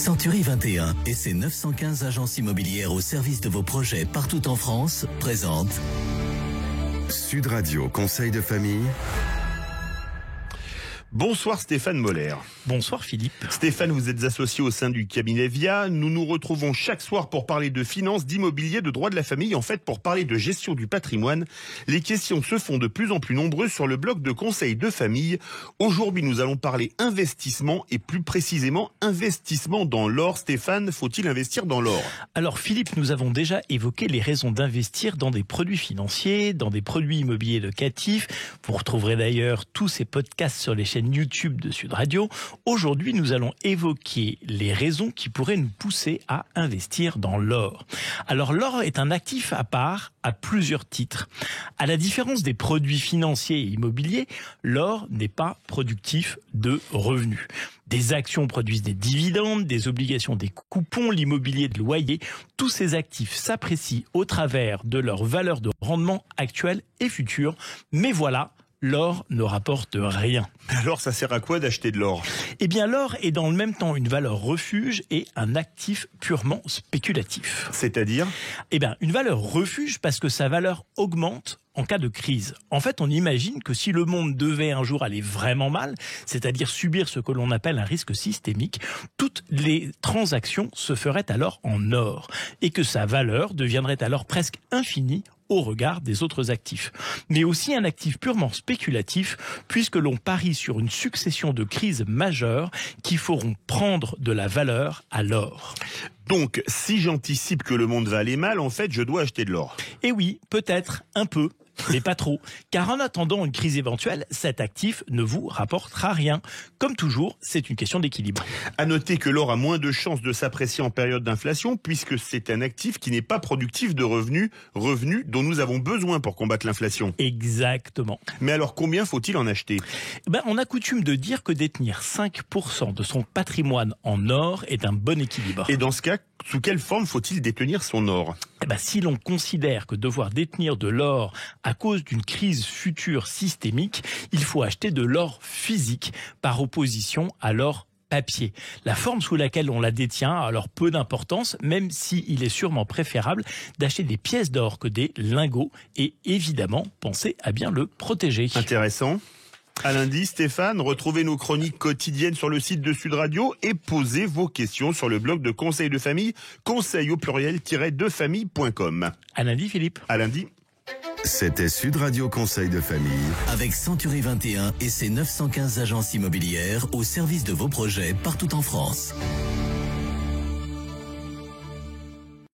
Century 21 et ses 915 agences immobilières au service de vos projets partout en France présentent Sud Radio Conseil de famille. Bonsoir Stéphane Moller. Bonsoir Philippe. Stéphane, vous êtes associé au sein du cabinet VIA. Nous nous retrouvons chaque soir pour parler de finances, d'immobilier, de droit de la famille. En fait, pour parler de gestion du patrimoine. Les questions se font de plus en plus nombreuses sur le blog de conseil de famille. Aujourd'hui, nous allons parler investissement et plus précisément investissement dans l'or. Stéphane, faut-il investir dans l'or? Alors Philippe, nous avons déjà évoqué les raisons d'investir dans des produits financiers, dans des produits immobiliers locatifs. Vous retrouverez d'ailleurs tous ces podcasts sur les chaînes YouTube de Sud Radio. Aujourd'hui, nous allons évoquer les raisons qui pourraient nous pousser à investir dans l'or. Alors, l'or est un actif à part à plusieurs titres. À la différence des produits financiers et immobiliers, l'or n'est pas productif de revenus. Des actions produisent des dividendes, des obligations des coupons, l'immobilier de loyer. Tous ces actifs s'apprécient au travers de leur valeur de rendement actuelle et future. Mais voilà, l'or ne rapporte rien. Alors, ça sert à quoi d'acheter de l'or? Eh bien, l'or est dans le même temps une valeur refuge et un actif purement spéculatif. C'est-à-dire? Eh bien, une valeur refuge parce que sa valeur augmente en cas de crise. En fait, on imagine que si le monde devait un jour aller vraiment mal, c'est-à-dire subir ce que l'on appelle un risque systémique, toutes les transactions se feraient alors en or et que sa valeur deviendrait alors presque infinie au regard des autres actifs. Mais aussi un actif purement spéculatif puisque l'on parie sur une succession de crises majeures qui feront prendre de la valeur à l'or. Donc, si j'anticipe que le monde va aller mal, en fait, je dois acheter de l'or. Et oui, peut-être, un peu. Mais pas trop, car en attendant une crise éventuelle, cet actif ne vous rapportera rien. Comme toujours, c'est une question d'équilibre. À noter que l'or a moins de chances de s'apprécier en période d'inflation, puisque c'est un actif qui n'est pas productif de revenus dont nous avons besoin pour combattre l'inflation. Exactement. Mais alors, combien faut-il en acheter? On a coutume de dire que détenir 5% de son patrimoine en or est un bon équilibre. Et dans ce cas, sous quelle forme faut-il détenir son or? Si l'on considère que devoir détenir de l'or à cause d'une crise future systémique, il faut acheter de l'or physique par opposition à l'or papier. La forme sous laquelle on la détient a alors peu d'importance, même s'il est sûrement préférable d'acheter des pièces d'or que des lingots et évidemment, pensez à bien le protéger. Intéressant. À lundi, Stéphane, retrouvez nos chroniques quotidiennes sur le site de Sud Radio et posez vos questions sur le blog de Conseil de famille, conseil au pluriel-defamille.com. À lundi, Philippe. À lundi. C'était Sud Radio Conseil de famille. avec Century 21 et ses 915 agences immobilières au service de vos projets partout en France.